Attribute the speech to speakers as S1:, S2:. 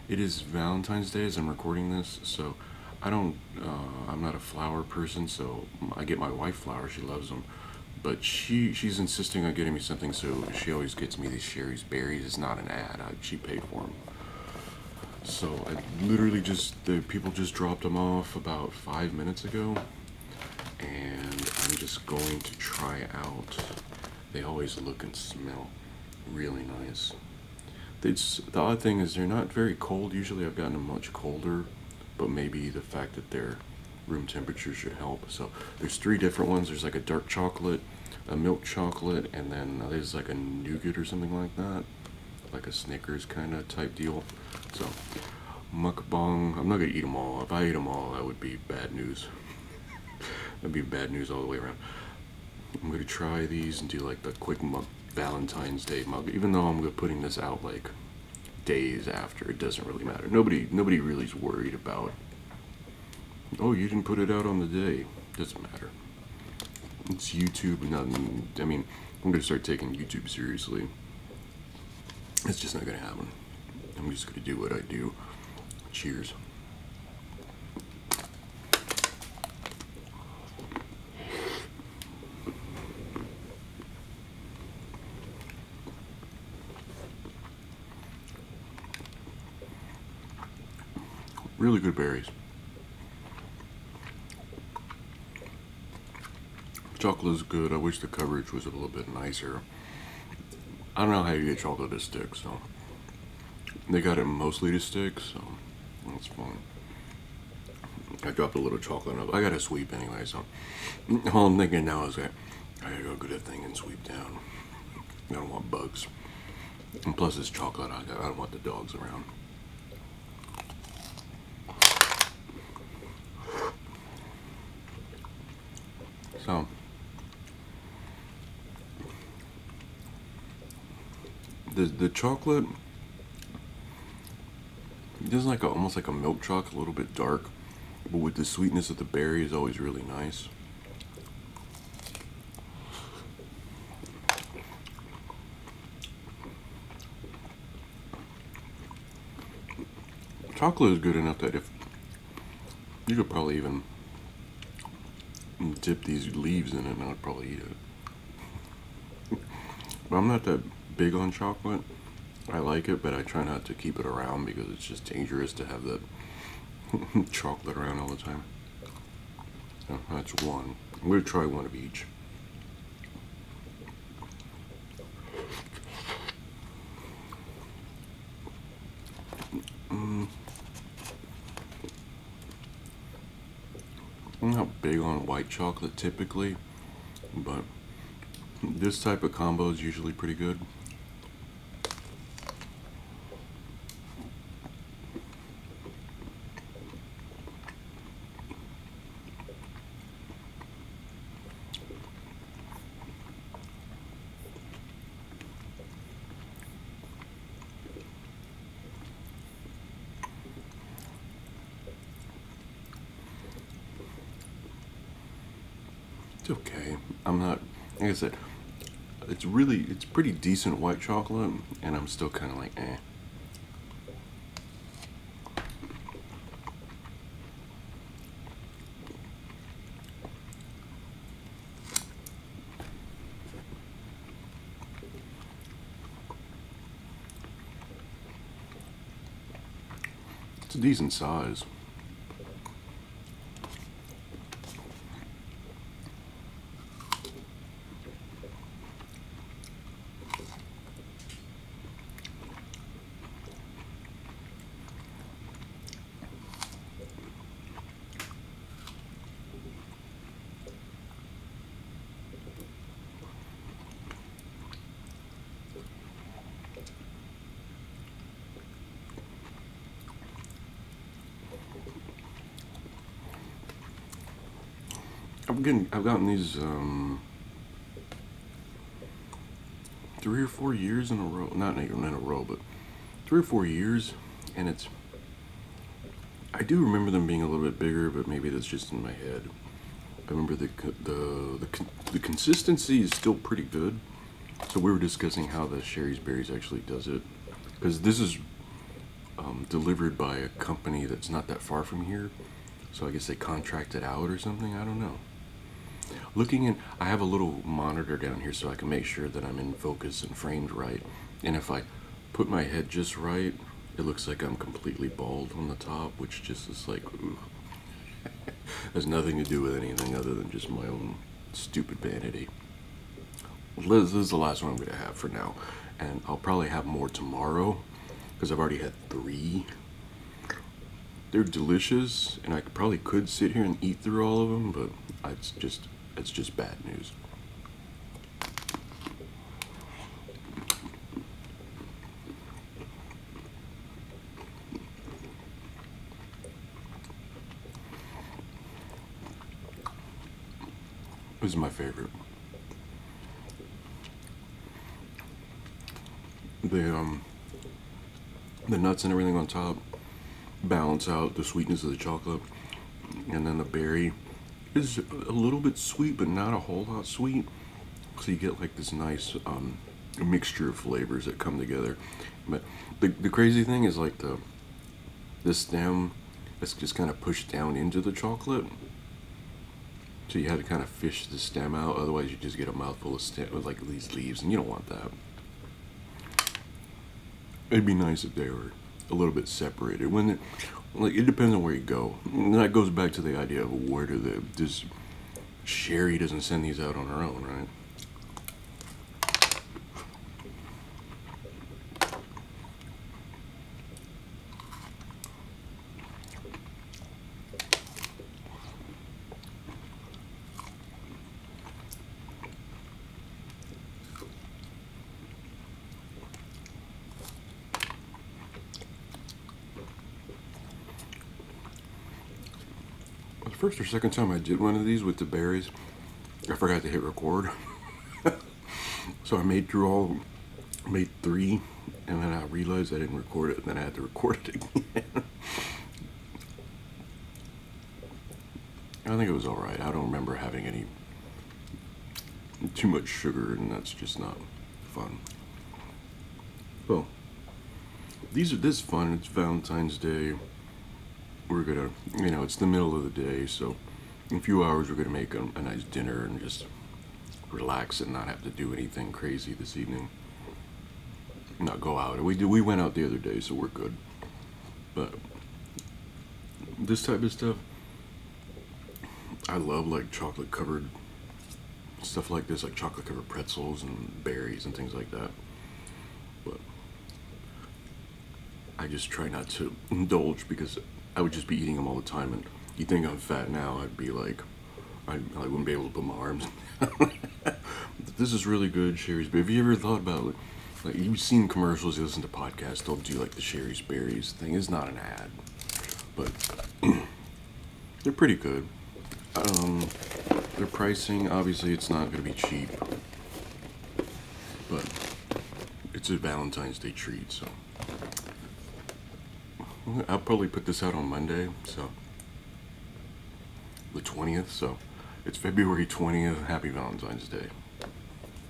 S1: It is Valentine's Day as I'm recording this, so I don't. I'm not a flower person, so I get my wife flowers. She loves them, but she's insisting on getting me something, so she always gets me these Sherry's berries. It's not an ad. She paid for them. So I literally just the people just dropped them off about 5 minutes ago, and I'm just going to try out. They always look and smell really nice. The odd thing is they're not very cold. Usually I've gotten them much colder, but maybe the fact that they're room temperature should help. So there's three different ones. There's like a dark chocolate, a milk chocolate, and then there's like a nougat or something like that, like a Snickers kind of type deal. So mukbang. I'm not gonna eat them all. If I ate them all, that would be bad news. That'd be bad news all the way around. I'm gonna try these and do like the quick Valentine's Day mug. Even though I'm putting this out like days after, it doesn't really matter. Nobody really is worried about. Oh, you didn't put it out on the day. Doesn't matter. It's YouTube. Nothing. I mean, I'm gonna start taking YouTube seriously. It's just not gonna happen. I'm just gonna do what I do. Cheers. Really good berries. Chocolate is good. I wish the coverage was a little bit nicer. I don't know how you get chocolate to stick, so they got it mostly to stick, so that's fine. I dropped a little chocolate in it. I got to sweep anyway, so all I'm thinking now is that I gotta go get a thing and sweep down. I don't want bugs. And plus it's chocolate, I don't want the dogs around. So the chocolate is like almost like a milk chocolate, a little bit dark, but with the sweetness of the berry is always really nice. Chocolate is good enough that if you could probably even dip these leaves in it and I'd probably eat it. But I'm not that big on chocolate. I like it, but I try not to keep it around because it's just dangerous to have that chocolate around all the time. So that's one. I'm gonna try one of each. I'm not big on white chocolate typically, but this type of combo is usually pretty good. It's okay. I'm not, like I said, it's pretty decent white chocolate, and I'm still kind of like, eh. It's a decent size. I've gotten these 3 or 4 years in a row. Not in a row, but 3 or 4 years, and it's. I do remember them being a little bit bigger, but maybe that's just in my head. I remember the consistency is still pretty good. So we were discussing how the Sherry's Berries actually does it, because this is delivered by a company that's not that far from here. So I guess they contracted out or something. I don't know. Looking in, I have a little monitor down here so I can make sure that I'm in focus and framed right. And if I put my head just right, it looks like I'm completely bald on the top, which just is like, ooh. Has nothing to do with anything other than just my own stupid vanity. This is the last one I'm going to have for now. And I'll probably have more tomorrow because I've already had 3. They're delicious, and I probably could sit here and eat through all of them, but it's just bad news. This is my favorite. The nuts and everything on top balance out the sweetness of the chocolate, and then the berry is a little bit sweet, but not a whole lot sweet. So you get like this nice mixture of flavors that come together. But the crazy thing is like the stem that's just kind of pushed down into the chocolate. So you had to kind of fish the stem out, otherwise you just get a mouthful of stem with like these leaves, and you don't want that. It'd be nice if they were a little bit separated. It depends on where you go. And that goes back to the idea of where does Sherry doesn't send these out on her own, right? The first or second time I did one of these with the berries, I forgot to hit record. So I made 3, and then I realized I didn't record it, and then I had to record it again. I think it was alright. I don't remember having any too much sugar, and that's just not fun. Well, this is fun. It's Valentine's Day. We're gonna, it's the middle of the day, so in a few hours we're gonna make a nice dinner and just relax and not have to do anything crazy this evening. Not go out. We went out the other day, so we're good. But this type of stuff, I love like chocolate covered stuff like this, like chocolate covered pretzels and berries and things like that. But I just try not to indulge because I would just be eating them all the time, and you think I'm fat now, I'd be like, I wouldn't be able to put my arms. This is really good, Sherry's Berries. Have you ever thought about like you've seen commercials, you listen to podcasts, they'll do like the Sherry's Berries thing. It's not an ad, but they're pretty good. Their pricing, obviously, it's not going to be cheap, but it's a Valentine's Day treat, so. I'll probably put this out on Monday, so the 20th, so it's February 20th. Happy Valentine's Day.